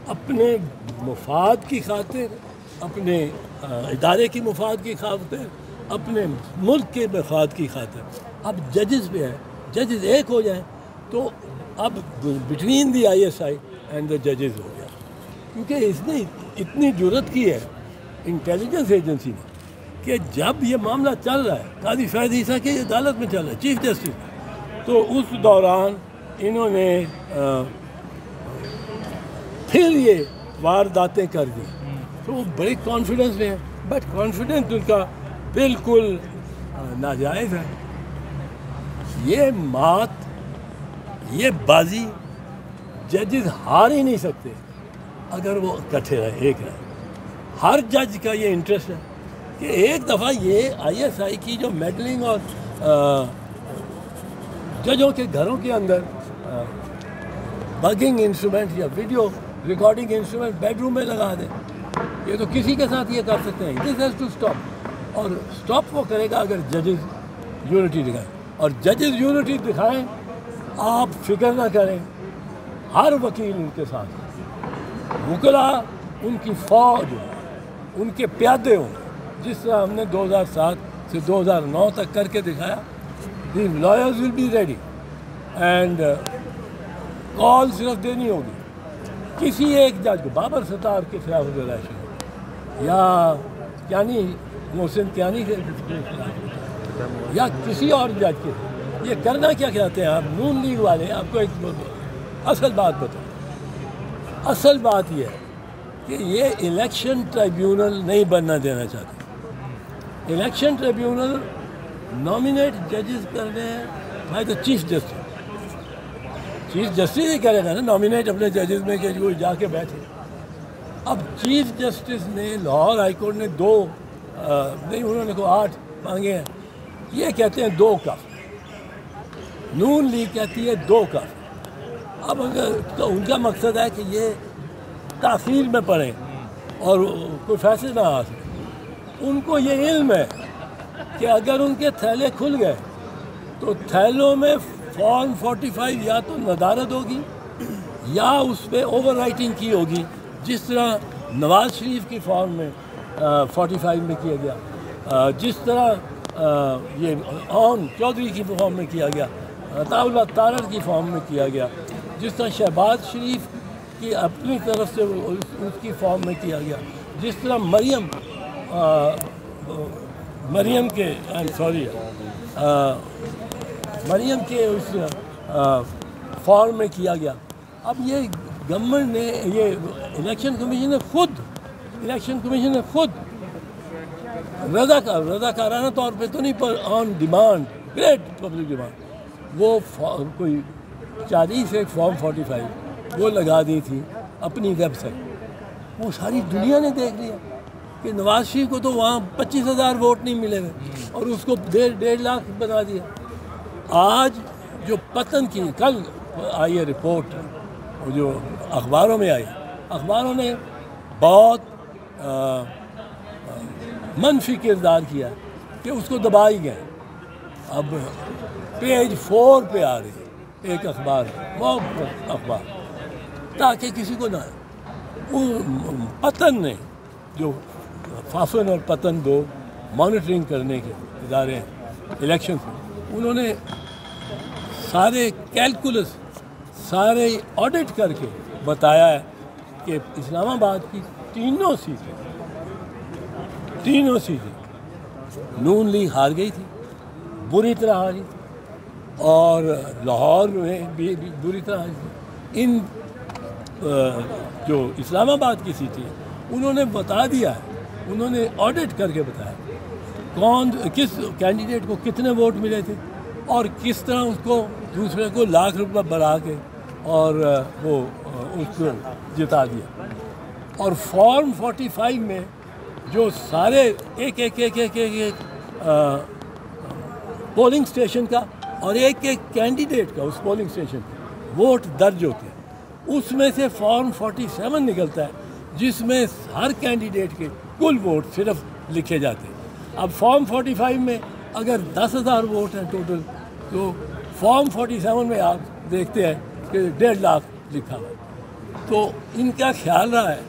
اپنے مفاد کی خاطر، اپنے ادارے کی مفاد کی خاطر، اپنے ملک کے مفاد کی خاطر اب ججز پہ ہے، ججز ایک ہو جائیں تو اب between the I S I and the ججز ہو گیا، کیونکہ اس نے اتنی جرت کی ہے انٹیلیجنس ایجنسی نے کہ جب یہ معاملہ چل رہا ہے قاضی فیض عیسیٰ کی عدالت میں چل رہا ہے چیف جسٹس، تو اس دوران انہوں نے پھر یہ وارداتیں کر دی، تو وہ بڑے کانفیڈنس میں ہیں، بٹ کانفیڈنس ان کا بالکل ناجائز ہے۔ یہ مات، یہ بازی ججز ہار ہی نہیں سکتے اگر وہ اکٹھے رہے، ایک رہے۔ ہر جج کا یہ انٹرسٹ ہے کہ ایک دفعہ یہ آئی ایس آئی کی جو میڈلنگ اور ججوں کے گھروں کے اندر بگنگ انسٹرومنٹ یا video recording instrument bed room میں لگا دیں، یہ تو کسی کے ساتھ یہ کر سکتے ہیں۔ دس ہیز ٹو اسٹاپ، اور اسٹاپ وہ کرے گا اگر ججز یونٹی دکھائیں، اور ججز یونٹی دکھائیں، آپ فکر نہ کریں، ہر وکیل ان کے ساتھ، وکلا ان کی فوج ہو، ان کے پیادے ہوں، جس طرح ہم نے 2007 سے 2009 تک کر کے دکھایا۔ The lawyers will be ready and call صرف دینی ہوگی کسی ایک جج کو، بابر ستار کے خلاف راشی یا کیانی محسن کیانی کے خلاف یا کسی اور جج کے، یہ کرنا کیا چاہتے ہیں آپ نون لیگ والے؟ آپ کو ایک اصل بات بتاؤں، اصل بات یہ ہے کہ یہ الیکشن ٹریبیونل نہیں بننا دینا چاہتے۔ الیکشن ٹریبیونل نامینیٹ ججز کرنے ہیں by the chief justice, chief justice ہی کرے گا نا نامینیٹ اپنے ججز میں کہ وہ جا کے بیٹھے۔ اب چیف جسٹس نے لاہور ہائی کورٹ نے 2 نہیں، انہوں نے کو 8 مانگے ہیں، یہ کہتے ہیں 2 کافی، نون لیگ کہتی ہے 2 کافی۔ اب ان کا مقصد ہے کہ یہ تاخیر میں پڑیں اور کوئی فیصلے نہ آ سکے۔ ان کو یہ علم ہے کہ اگر ان کے تھیلے کھل گئے تو تھیلوں میں فارم 45 یا تو ندارت ہوگی یا اس پہ اوور رائٹنگ کی ہوگی، جس طرح نواز شریف کی فارم میں 45 میں کیا گیا، جس طرح یہ اون چودھری کی فارم میں کیا گیا، عطاء اللہ تارڑ کی فارم میں کیا گیا، جس طرح شہباز شریف کی اپنی طرف سے اس کی فارم میں کیا گیا، جس طرح مریم کے مریم کے اس فارم میں کیا گیا۔ اب یہ گورنمنٹ نے، یہ الیکشن کمیشن نے خود رضاکارانہ طور پہ تو نہیں، پر on demand, great public demand, وہ کوئی 40 سے فارم 45 وہ لگا دی تھی اپنی ویب سائٹ۔ وہ ساری دنیا نے دیکھ لیا کہ نواز شریف کو تو وہاں 25,000 ووٹ نہیں ملے ہوئے اور اس کو 1.5 لاکھ بنا دیا۔ آج جو پتن کی، کل آئی ہے رپورٹ جو اخباروں میں آئی، اخباروں نے بہت منفی کردار کیا کہ اس کو دبا ہی گئے۔ اب پیج 4 پہ آ رہی ہے ایک اخبار، وہ اخبار، تاکہ کسی کو نہ، پتن نے، جو فافن اور پتن 2 مانیٹرنگ کرنے کے ادارے ہیں الیکشن سے، انہوں نے سارے کیلکولس، سارے آڈٹ کر کے بتایا ہے کہ اسلام آباد کی تینوں سیٹیں نون لیگ ہار گئی تھی، بری طرح ہاری، اور لاہور میں بھی بری طرح ہاری تھی۔ ان جو اسلام آباد کی سیٹیں انہوں نے بتا دیا ہے، انہوں نے آڈٹ کر کے بتایا کس کینڈیڈیٹ کو کتنے ووٹ ملے تھے اور کس طرح اس کو دوسرے کو لاکھ روپے بڑھا کے اور وہ اس کو جتا دیا۔ اور فارم 45 میں جو سارے ایک پولنگ اسٹیشن کا اور ایک کینڈیڈیٹ کا اس پولنگ اسٹیشن کا ووٹ درج ہوتے ہیں، اس میں سے فارم 47 نکلتا ہے جس میں ہر کینڈیڈیٹ کے کل ووٹ صرف لکھے جاتے ہیں۔ اب فارم 45 میں اگر 10,000 ووٹ ہیں ٹوٹل، تو فارم 47 میں آپ دیکھتے ہیں کہ 1.5 لاکھ لکھا ہوا ہے۔ تو ان کا خیال رہا ہے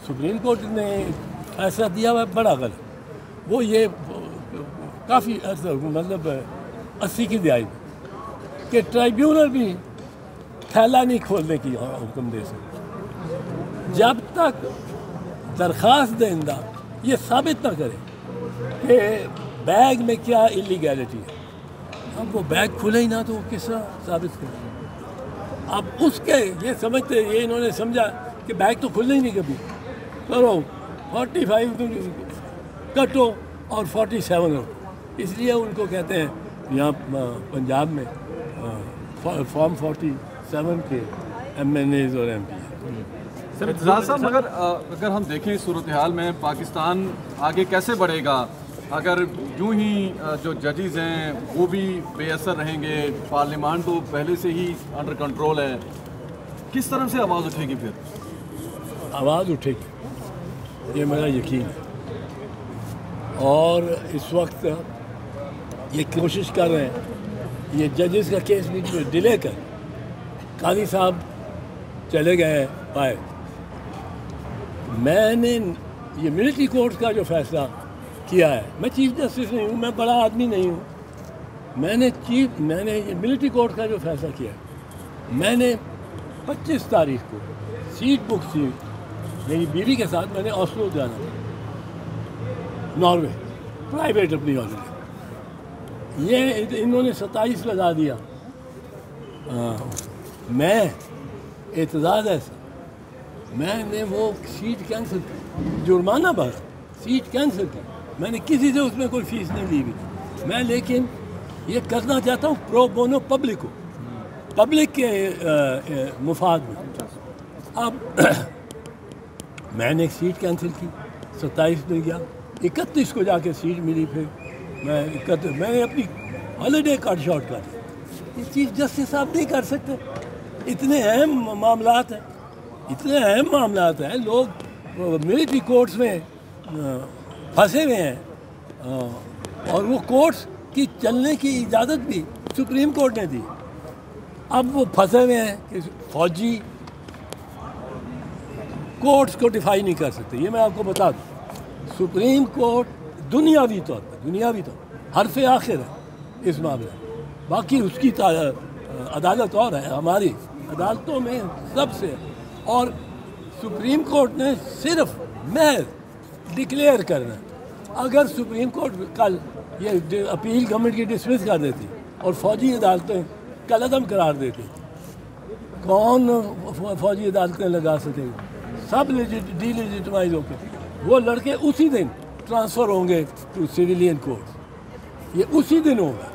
سپریم کورٹ نے فیصلہ دیا ہوا ہے بڑا غلط، وہ یہ کافی عرصہ مطلب 80 کی دہائی میں کہ ٹرائیبیونل بھی تھیلا نہیں کھولنے کی حکم دے سکتے جب تک درخواست دہندہ یہ ثابت نہ کرے کہ بیگ میں کیا انلیگیلٹی ہے۔ اب وہ بیگ کھلے ہی نہ تو وہ کس طرح ثابت کرے؟ اب اس کے یہ سمجھتے یہ انہوں نے سمجھا کہ بیگ تو کھلے ہی نہیں کبھی، کرو 45 کٹو اور 47 ہو، اس لیے ان کو کہتے ہیں یہاں پنجاب میں فارم 47 کے ایم این ایز اور ایم پی۔ ارتضیٰ صاحب اگر ہم دیکھیں صورتحال میں پاکستان آگے کیسے بڑھے گا اگر یوں ہی جو ججز ہیں وہ بھی بے اثر رہیں گے، پارلیمان تو پہلے سے ہی انڈر کنٹرول ہے، کس طرح سے آواز اٹھے گی؟ پھر آواز اٹھے گی، یہ میرا یقین ہے، اور اس وقت یہ کوشش کر رہے ہیں یہ ججز کا کیس بھی ڈیلے کر، قاضی صاحب چلے گئے پائے، میں نے یہ ملٹری کورٹ کا جو فیصلہ کیا ہے، میں چیف جسٹس نہیں ہوں، میں بڑا آدمی نہیں ہوں، میں نے یہ ملٹری کورٹ کا جو فیصلہ کیا ہے، میں نے 25 تاریخ کو سیٹ بک تھی میری بیوی کے ساتھ، میں نے اوسلو جانا تھا، ناروے، پرائیویٹ اپنی ہالیڈے، یہ انہوں نے 27 لگا دیا، میں اعتراض ایسا میں نے وہ سیٹ کینسل کی، جرمانہ بھرا، سیٹ کینسل کی، میں نے کسی سے اس میں کوئی فیس نہیں لی ہوئی، میں لیکن یہ کرنا چاہتا ہوں پرو بونو پبلک کو، پبلک کے مفاد میں۔ اب میں نے ایک سیٹ کینسل کی، 27 میں گیا، 31 کو جا کے سیٹ ملی، پھر میں نے اپنی ہالیڈے کٹ شارٹ کر دی۔ یہ چیف جسٹس صاحب نہیں کر سکتے، اتنے اہم معاملات ہیں، اتنے اہم معاملات ہیں، لوگ ملٹری کورٹس میں پھنسے ہوئے ہیں، اور وہ کورٹس کی چلنے کی اجازت بھی سپریم کورٹ نے دی، اب وہ پھنسے ہوئے ہیں کہ فوجی کورٹس کو ڈیفائی نہیں کر سکتے۔ یہ میں آپ کو بتا دوں، سپریم کورٹ دنیاوی طور پر حرف آخر ہے اس معاملے میں، باقی اس کی عدالت اور ہے، ہماری عدالتوں میں سب سے، اور سپریم کورٹ نے صرف محض ڈکلیئر کرنا ہے۔ اگر سپریم کورٹ کل یہ اپیل گورنمنٹ کی ڈسمس کر دیتی اور فوجی عدالتیں کل عدم قرار دیتی، کون فوجی عدالتیں لگا سکے گا؟ سب ڈی لیجیٹمائز ہو کے وہ لڑکے اسی دن ٹرانسفر ہوں گے ٹو سویلین کورٹ، یہ اسی دن ہوگا،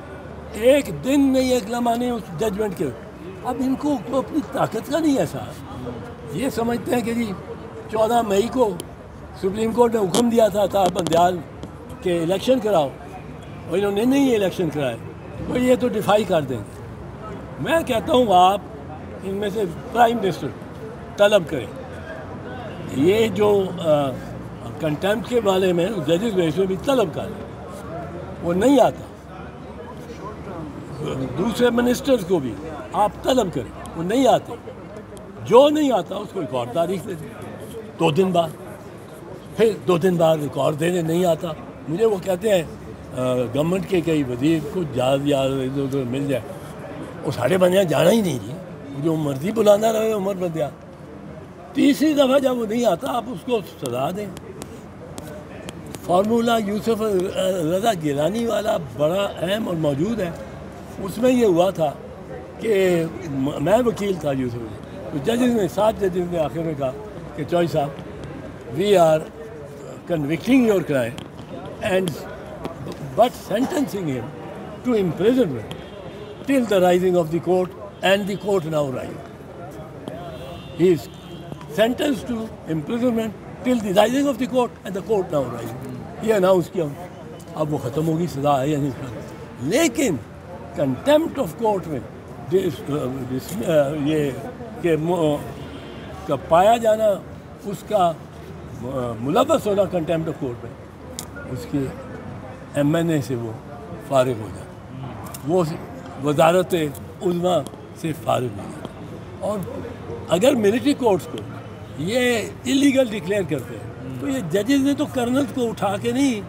ایک دن نہیں، ایک لمحہ نہیں اس ججمنٹ کے۔ اب ان کو اپنی طاقت کا نہیں احساس، یہ سمجھتے ہیں کہ جی 14 مئی کو سپریم کورٹ نے حکم دیا تھا طاہر بندیال کہ الیکشن کراؤ، اور انہوں نے نہیں الیکشن کرائے، تو یہ تو ڈیفائی کر دیں گے۔ میں کہتا ہوں آپ ان میں سے پرائم منسٹر طلب کریں، یہ جو کنٹمپٹ کے بارے میں ججز میں بھی طلب کریں، وہ نہیں آتا، دوسرے منسٹرز کو بھی آپ طلب کریں، وہ نہیں آتے، جو نہیں آتا اس کو ایک اور تاریخ دے دیں، 2 دن بعد، پھر 2 دن بعد ایک اور دینے نہیں آتا۔ مجھے وہ کہتے ہیں گورنمنٹ کے کئی وزیر کو جہاز یا ادھر ادھر مل جائے، وہ سارے بندیاں جانا ہی نہیں جی، جو مرضی بلانا رہے عمر بندیاں، تیسری دفعہ جب وہ نہیں آتا آپ اس کو سزا دیں۔ فارمولہ یوسف رضا گیلانی والا بڑا اہم اور موجود ہے، اس میں یہ ہوا تھا کہ میں وکیل تھا یوسف رضا، تو ججز نے 7 ججز نے آخر میں کہا کہ چوئی صاحب we are convicting your crime and but sentencing him to imprisonment till the rising of the court and the court now rising. He is sentenced to imprisonment till the rising of the court and the court now rising. یہ announce کیا، اب وہ ختم ہوگی، سزا ہے یا نہیں، لیکن کنٹمپٹ آف کورٹ میں یہ کہ پایا جانا اس کا ملوث ہونا کنٹمپٹ آف کورٹ میں، اس کے ایم این اے سے وہ فارغ ہو جاتا، وہ وزارت عظمیٰ سے فارغ ہو جاتا، اور اگر ملٹری کورٹس کو یہ انلیگل ڈکلیئر کرتے ہیں تو یہ ججز نے تو کرنلز کو اٹھا کے نہیں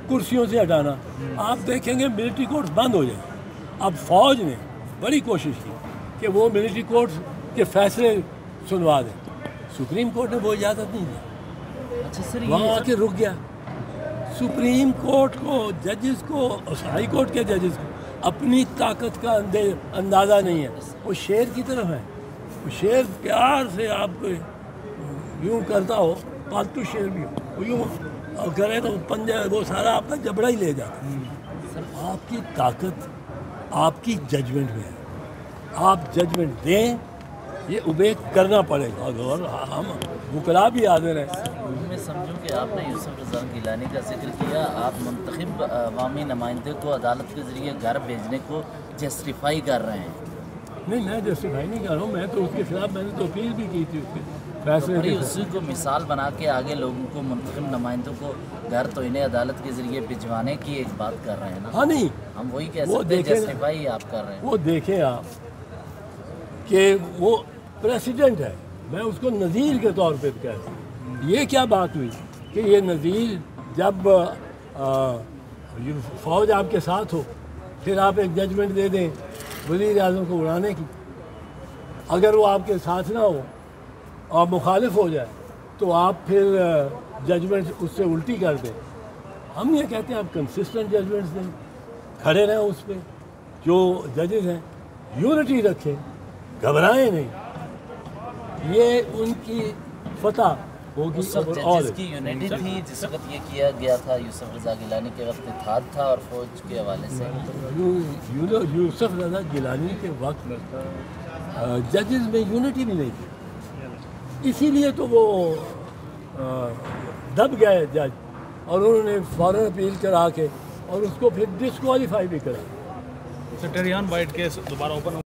کرسیوں سے ہٹانا. آپ دیکھیں گے ملٹری کورٹس بند ہو جائیں. اب فوج نے بڑی کوشش کی کہ وہ ملٹری کورٹس کے فیصلے سنوا دیں. سپریم کورٹ نے وہ اجازت نہیں دی. اچھا سر وہاں آ کے رک گیا. سپریم کورٹ کو ججز کو ہائی کورٹ کے ججز کو اپنی طاقت کا اندازہ نہیں ہے. وہ شیر کی طرف ہے. وہ شیر پیار سے آپ کو یوں کرتا ہو, پالتو شیر بھی ہو, وہ یوں کرے تو پنجہ وہ سارا آپ کا جبڑا ہی لے جاتا. آپ کی طاقت آپ کی ججمنٹ میں ہے. آپ ججمنٹ دیں, یہ اوبے کرنا پڑے گا. اور ہم وکلا بھی حاضر ہیں. میں سمجھوں کہ آپ نے یوسف رضا گیلانی کا ذکر کیا, آپ منتخب عوامی نمائندے کو عدالت کے ذریعے گھر بھیجنے کو جسٹیفائی کر رہے ہیں. نہیں, میں جسٹیفائی نہیں کر رہا ہوں. میں تو اس کے خلاف میں نے تو اپیل بھی کی تھی اس کے فیصلے کے. اسی کو مثال بنا کے آگے لوگوں کو منتخب نمائندوں کو گھر تو انہیں عدالت کے ذریعے بھجوانے کی ایک بات کر رہے ہیں نا. ہاں نہیں, ہم وہی کہہ سکتے ہیں جسٹیفائی آپ کر رہے ہیں. وہ دیکھیں آپ کہ وہ پریسیڈنٹ ہے, میں اس کو نظیر کے طور پہ کہتا ہوں. یہ کیا بات ہوئی کہ یہ نظیر جب فوج آپ کے ساتھ ہو پھر آپ ایک ججمنٹ دے دیں وزیر اعظم کو اڑانے کی. اگر وہ آپ کے ساتھ نہ ہو اور مخالف ہو جائے تو آپ پھر ججمنٹ اس سے الٹی کر دیں. ہم یہ کہتے ہیں آپ کنسسٹنٹ ججمنٹس دیں, کھڑے رہیں اس پہ. جو ججز ہیں یونٹی رکھیں, گھبرائیں نہیں. یہ ان کی فتح ہوگی. ججز کی یونٹی تھی جس وقت یہ کیا گیا تھا. یوسف رضا گیلانی کے وقت اتحاد تھا اور فوج کے حوالے سے یوسف رضا گیلانی کے وقت ججز میں یونٹی بھی نہیں تھی. اسی لیے تو وہ دب گئے جج, اور انہوں نے فوراً اپیل کرا کے اور اس کو پھر ڈسکوالیفائی بھی کرا. ٹہریان وائٹ کیس دوبارہ اوپن